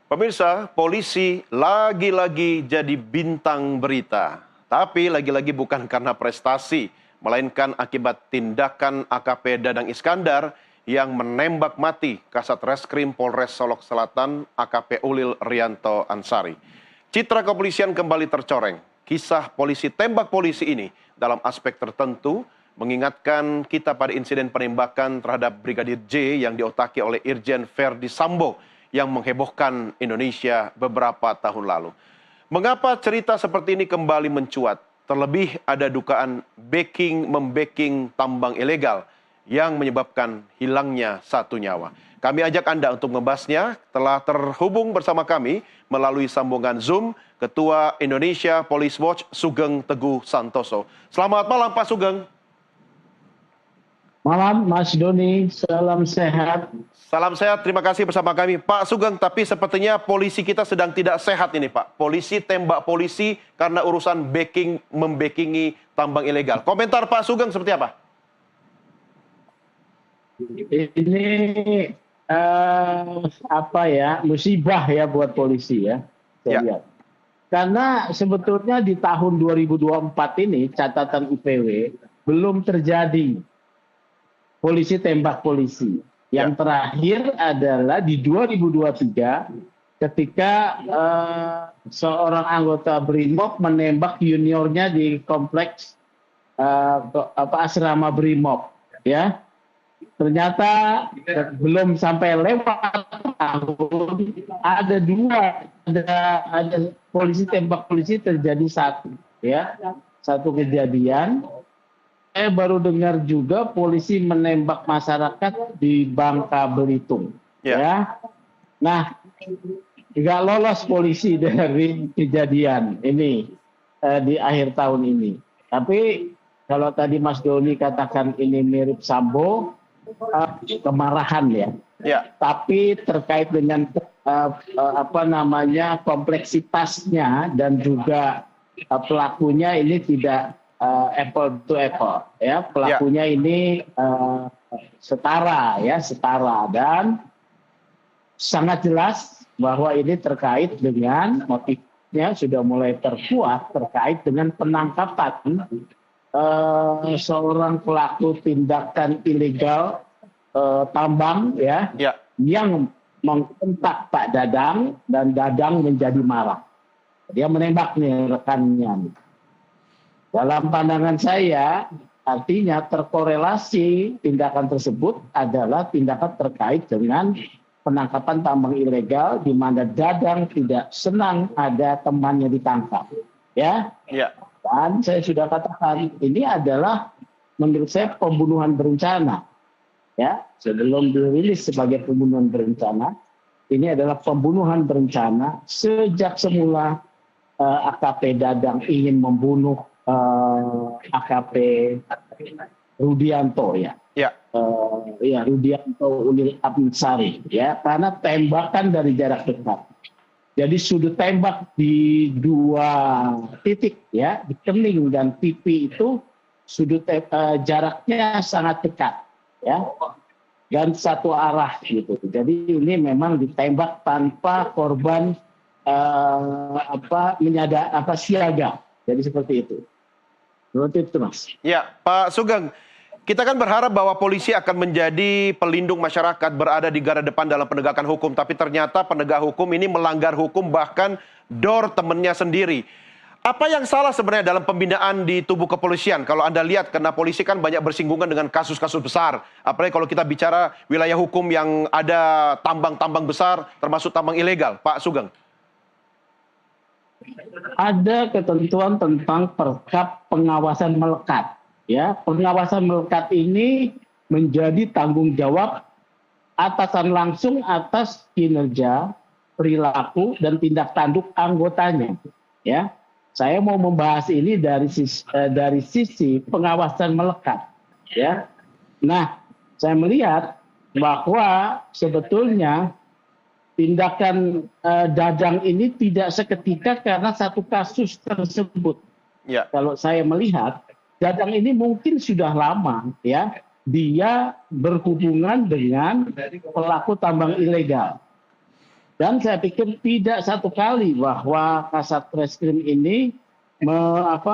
Pemirsa, polisi lagi-lagi jadi bintang berita. Tapi lagi-lagi bukan karena prestasi, melainkan akibat tindakan AKP Dadang Iskandar yang menembak mati Kasat Reskrim Polres Solok Selatan AKP Ulil Rianto Ansari. Citra kepolisian kembali tercoreng. Kisah polisi tembak polisi ini dalam aspek tertentu mengingatkan kita pada insiden penembakan terhadap Brigadir J yang diotaki oleh Irjen Verdi Sambo yang menghebohkan Indonesia beberapa tahun lalu. Mengapa cerita seperti ini kembali mencuat? Terlebih ada dugaan membacking tambang ilegal yang menyebabkan hilangnya satu nyawa. Kami ajak Anda untuk membahasnya. Telah terhubung bersama kami melalui sambungan Zoom Ketua Indonesia Police Watch Sugeng Teguh Santoso. Selamat malam Pak Sugeng. Malam Mas Doni, salam sehat. Salam sehat, terima kasih bersama kami. Pak Sugeng, tapi sepertinya polisi kita sedang tidak sehat ini Pak. Polisi tembak polisi karena urusan membackingi tambang ilegal. Komentar Pak Sugeng seperti apa? Ini musibah ya buat polisi ya. Saya lihat. Karena sebetulnya di tahun 2024 ini catatan IPW belum terjadi polisi tembak polisi. Yang terakhir adalah di 2023 ketika seorang anggota BRIMOB menembak juniornya di kompleks asrama BRIMOB, ya. Ternyata belum sampai lewat tahun ada polisi tembak polisi terjadi satu kejadian. Saya baru dengar juga polisi menembak masyarakat di Bangka Belitung. Ya. Nah, nggak lolos polisi dari kejadian ini di akhir tahun ini. Tapi kalau tadi Mas Doni katakan ini mirip Sambo, kemarahan ya. Tapi terkait dengan kompleksitasnya dan juga pelakunya ini tidak apple to apple ya, pelakunya ini setara dan sangat jelas bahwa ini terkait dengan motifnya sudah mulai terkuat terkait dengan penangkapan seorang pelaku tindakan ilegal tambang yang mengkontak Pak Dadang dan Dadang menjadi marah. Dia menembak nih rekannya. Dalam pandangan saya, artinya terkorelasi tindakan tersebut adalah tindakan terkait dengan penangkapan tambang ilegal di mana Dadang tidak senang ada temannya ditangkap. Ya. Dan saya sudah katakan ini adalah menurut saya pembunuhan berencana. Ya, sebelum dirilis sebagai pembunuhan berencana, ini adalah pembunuhan berencana sejak semula AKP Dadang ingin membunuh AKP Rudianto Rudianto Ulil Ansari ya, karena tembakan dari jarak dekat. Jadi sudut tembak di dua titik ya, di kening dan pipi itu jaraknya sangat dekat ya, dan satu arah gitu. Jadi ini memang ditembak tanpa korban siaga. Jadi seperti itu. Seperti itu, Mas. Ya, Pak Sugeng, kita kan berharap bahwa polisi akan menjadi pelindung masyarakat, berada di garda depan dalam penegakan hukum. Tapi ternyata penegak hukum ini melanggar hukum, bahkan dor temennya sendiri. Apa yang salah sebenarnya dalam pembinaan di tubuh kepolisian? Kalau Anda lihat, karena polisi kan banyak bersinggungan dengan kasus-kasus besar. Apalagi kalau kita bicara wilayah hukum yang ada tambang-tambang besar, termasuk tambang ilegal. Pak Sugeng. Ada ketentuan tentang perkap pengawasan melekat. Ya, pengawasan melekat ini menjadi tanggung jawab atasan langsung atas kinerja, perilaku dan tindak tanduk anggotanya. Ya, saya mau membahas ini dari sisi pengawasan melekat. Ya, nah saya melihat bahwa sebetulnya tindakan Dadang ini tidak seketika karena satu kasus tersebut. Kalau saya melihat, Dadang ini mungkin sudah lama ya, dia berhubungan dengan pelaku tambang ilegal. Dan saya pikir tidak satu kali bahwa Kasat Reskrim ini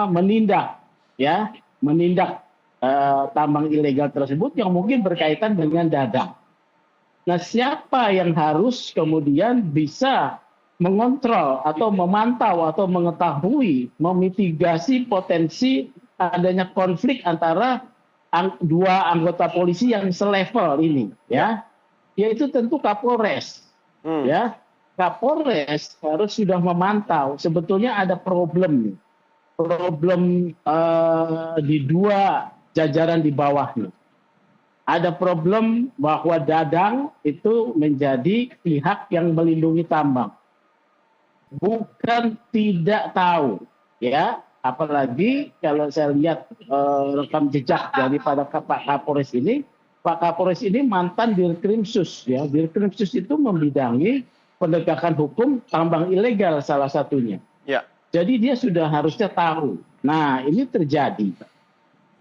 menindak tambang ilegal tersebut yang mungkin berkaitan dengan Dadang. Nah, siapa yang harus kemudian bisa mengontrol atau memantau atau mengetahui, memitigasi potensi adanya konflik antara dua anggota polisi yang selevel ini, ya, yaitu tentu Kapolres, ya. Kapolres harus sudah memantau sebetulnya ada problem di dua jajaran di bawahnya. Ada problem bahwa Dadang itu menjadi pihak yang melindungi tambang. Bukan tidak tahu, ya. Apalagi kalau saya lihat rekam jejak daripada Pak Kapolres ini, Pak Kapolres ini mantan Dirkrimsus, ya. Dirkrimsus itu membidangi penegakan hukum tambang ilegal salah satunya. Ya. Jadi dia sudah harusnya tahu. Nah, ini terjadi.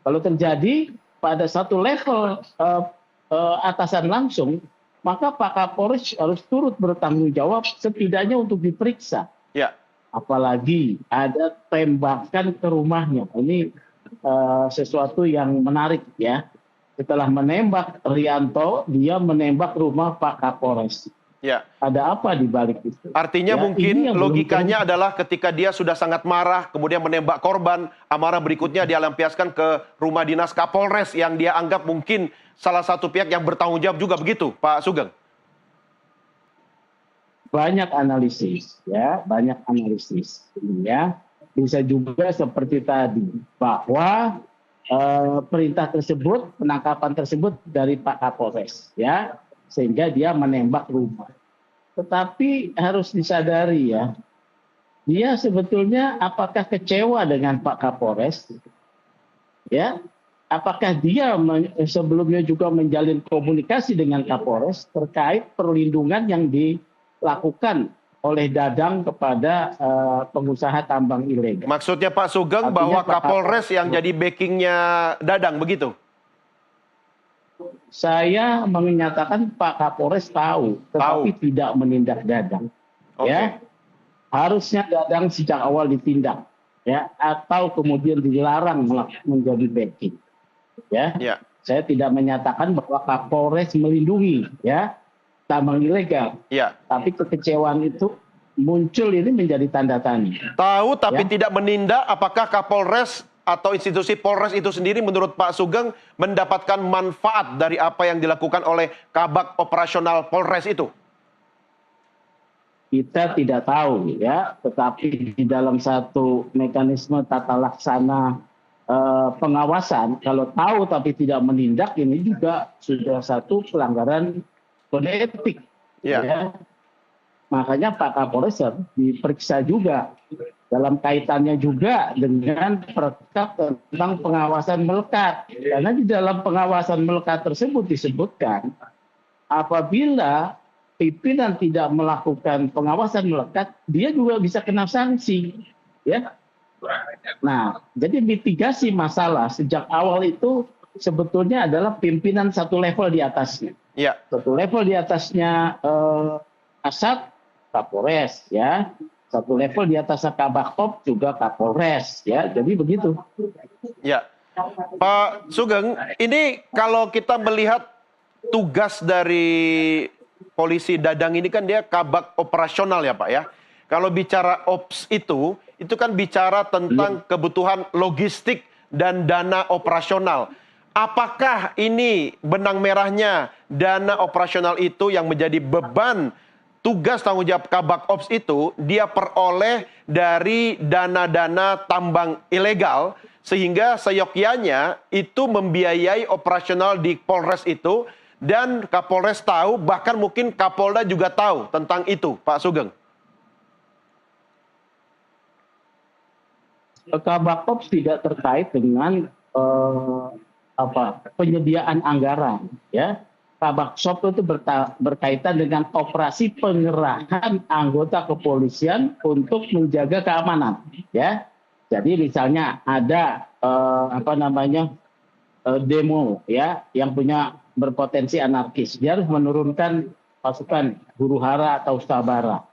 Kalau terjadi pada satu level atasan langsung, maka Pak Kapolres harus turut bertanggung jawab setidaknya untuk diperiksa. Ya. Apalagi ada tembakan ke rumahnya. Ini sesuatu yang menarik, ya. Setelah menembak Rianto, dia menembak rumah Pak Kapolres. Ya. Ada apa di balik itu? Artinya ya, mungkin logikanya adalah ketika dia sudah sangat marah, kemudian menembak korban, amarah berikutnya dia lampiaskan ke rumah dinas Kapolres yang dia anggap mungkin salah satu pihak yang bertanggung jawab juga, begitu Pak Sugeng? Banyak analisis, ya, banyak analisis. Ya, bisa juga seperti tadi bahwa perintah tersebut, penangkapan tersebut dari Pak Kapolres, ya, sehingga dia menembak rumah. Tetapi harus disadari, ya, dia sebetulnya apakah kecewa dengan Pak Kapolres? Ya, apakah dia sebelumnya juga menjalin komunikasi dengan Kapolres terkait perlindungan yang dilakukan oleh Dadang kepada pengusaha tambang ilegal? Maksudnya Pak Sugeng bahwa Kapolres yang jadi backingnya Dadang, begitu? Saya menyatakan Pak Kapolres tahu, tetapi tidak menindak Dadang. Ya, harusnya Dadang sejak awal ditindak, ya, atau kemudian dilarang menjadi backing. Ya, saya tidak menyatakan bahwa Kapolres melindungi, ya, tambang ilegal. Ya. Tapi kekecewaan itu muncul ini menjadi tanda tanya. Tahu tapi tidak menindak, apakah Kapolres atau institusi Polres itu sendiri menurut Pak Sugeng mendapatkan manfaat dari apa yang dilakukan oleh Kabak Operasional Polres itu? Kita tidak tahu, ya, tetapi di dalam satu mekanisme tata laksana pengawasan, kalau tahu tapi tidak menindak, ini juga sudah satu pelanggaran kode etik. Ya. Makanya Pak Kapolres harus diperiksa juga dalam kaitannya juga dengan perkap tentang pengawasan melekat. Karena di dalam pengawasan melekat tersebut disebutkan apabila pimpinan tidak melakukan pengawasan melekat, dia juga bisa kena sanksi. Ya. Nah, jadi mitigasi masalah sejak awal itu sebetulnya adalah pimpinan satu level di atasnya. Ya. Satu level di atasnya Kasat, Kapolres, ya. Satu level di atas Kabakop juga Kapolres, ya. Jadi begitu. Ya, Pak Sugeng, ini kalau kita melihat tugas dari polisi Dadang ini kan dia kabak operasional, ya Pak, ya. Kalau bicara ops itu kan bicara tentang kebutuhan logistik dan dana operasional. Apakah ini benang merahnya dana operasional itu yang menjadi beban tugas tanggung jawab Kabak Ops itu dia peroleh dari dana-dana tambang ilegal sehingga seyogyanya itu membiayai operasional di Polres itu dan Kapolres tahu, bahkan mungkin Kapolda juga tahu tentang itu, Pak Sugeng. Kabak Ops tidak terkait dengan penyediaan anggaran, ya. Kabak Ops itu berkaitan dengan operasi pengerahan anggota kepolisian untuk menjaga keamanan, ya. Jadi misalnya ada demo, ya, yang punya berpotensi anarkis, dia harus menurunkan pasukan huru hara atau sabara.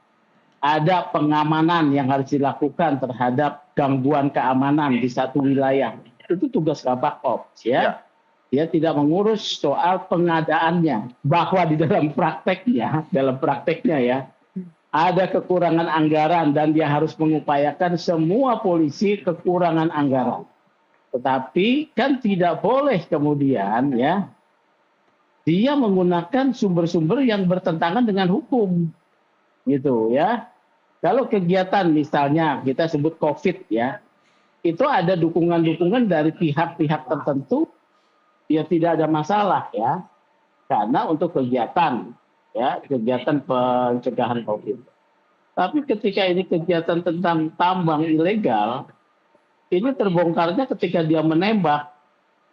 Ada pengamanan yang harus dilakukan terhadap gangguan keamanan di satu wilayah. Itu tugas Kabak Ops, ya. Dia tidak mengurus soal pengadaannya. Bahwa di dalam prakteknya ya, ada kekurangan anggaran dan dia harus mengupayakan semua polisi kekurangan anggaran. Tetapi kan tidak boleh kemudian ya dia menggunakan sumber-sumber yang bertentangan dengan hukum. Gitu ya. Kalau kegiatan misalnya kita sebut COVID ya, itu ada dukungan-dukungan dari pihak-pihak tertentu, ya tidak ada masalah ya. Karena untuk kegiatan ya, kegiatan pencegahan COVID. Tapi ketika ini kegiatan tentang tambang ilegal, ini terbongkarnya ketika dia menembak,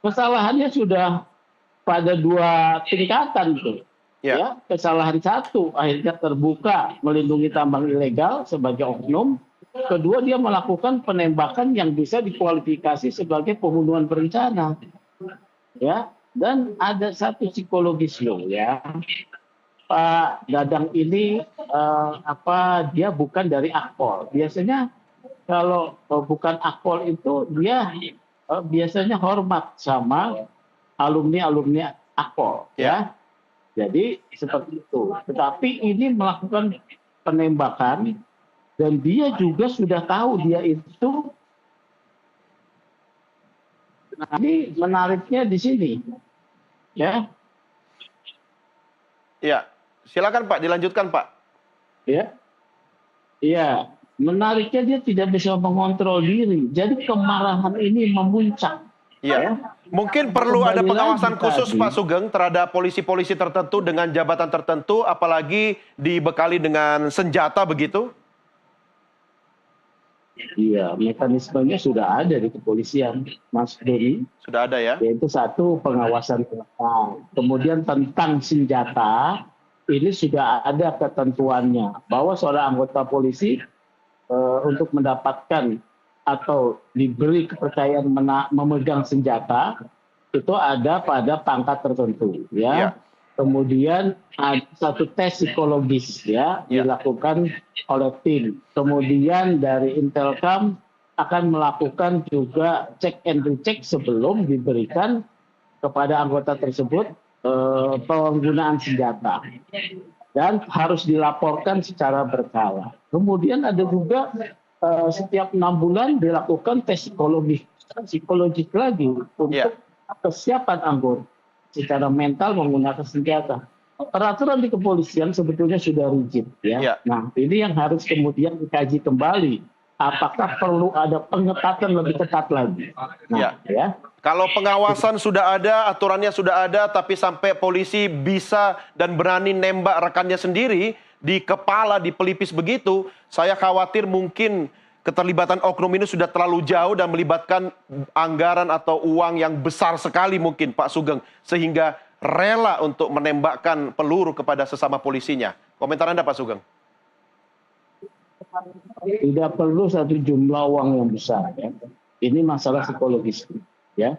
kesalahannya sudah pada 2 tingkatan tuh. Ya, kesalahan 1 akhirnya terbuka melindungi tambang ilegal sebagai oknum. Kedua, dia melakukan penembakan yang bisa dikualifikasi sebagai pembunuhan berencana. Ya, dan ada satu psikologis loh ya. Pak Dadang ini dia bukan dari Akpol. Biasanya kalau bukan Akpol itu dia biasanya hormat sama alumni Akpol ya. Jadi seperti itu. Tetapi ini melakukan penembakan dan dia juga sudah tahu dia itu. Nah, ini menariknya di sini. Ya. Ya, silakan Pak, dilanjutkan Pak. Ya. Iya, menariknya dia tidak bisa mengontrol diri. Jadi kemarahan ini memuncak. Iya. Mungkin perlu ada pengawasan khusus Pak Sugeng terhadap polisi-polisi tertentu dengan jabatan tertentu, apalagi dibekali dengan senjata begitu? Iya, mekanismenya sudah ada di kepolisian, Mas Doni. Sudah ada ya? Yaitu 1, pengawasan tentang. Kemudian tentang senjata, ini sudah ada ketentuannya bahwa seorang anggota polisi untuk mendapatkan atau diberi kepercayaan memegang senjata itu ada pada pangkat tertentu ya. Kemudian ada satu tes psikologis ya dilakukan oleh tim. Kemudian dari Intelkam akan melakukan juga cek and recheck sebelum diberikan kepada anggota tersebut penggunaan senjata. Dan harus dilaporkan secara berkala. Kemudian ada juga setiap 6 bulan dilakukan tes psikologis lagi untuk kesiapan anggota secara mental menggunakan senjata. Peraturan di kepolisian sebetulnya sudah rigid ya. Nah, ini yang harus kemudian dikaji kembali. Apakah perlu ada pengetatan lebih ketat lagi? Nah, ya. Kalau pengawasan sudah ada, aturannya sudah ada, tapi sampai polisi bisa dan berani nembak rekannya sendiri di kepala, di pelipis begitu, saya khawatir mungkin keterlibatan oknum ini sudah terlalu jauh dan melibatkan anggaran atau uang yang besar sekali mungkin Pak Sugeng, sehingga rela untuk menembakkan peluru kepada sesama polisinya. Komentar Anda Pak Sugeng? Tidak perlu satu jumlah uang yang besar ya. Ini masalah psikologis ya.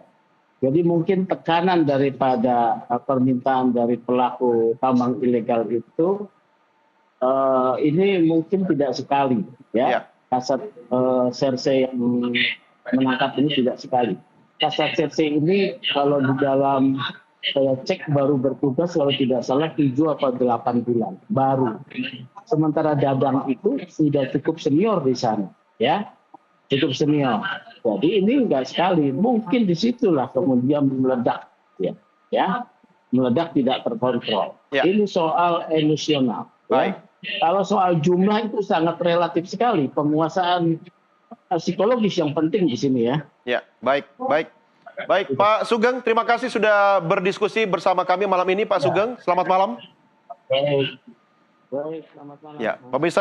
Jadi mungkin tekanan daripada permintaan dari pelaku tambang ilegal itu ini mungkin tidak sekali ya. Kasat Serse yang menangkap ini tidak sekali. Kasat Serse ini kalau di dalam saya cek baru bertugas kalau tidak salah 7 atau 8 bulan baru. Sementara Dadang itu sudah cukup senior di sana, ya, cukup senior. Jadi ini enggak sekali. Mungkin disitulah kemudian meledak, ya, meledak tidak terkontrol. Ini soal emosional. Ya. Kalau soal jumlah itu sangat relatif sekali. Penguasaan psikologis yang penting di sini ya. Ya, baik. Pak Sugeng, terima kasih sudah berdiskusi bersama kami malam ini, Pak Sugeng. Selamat malam. Baik, selamat malam. Ya, pemirsa.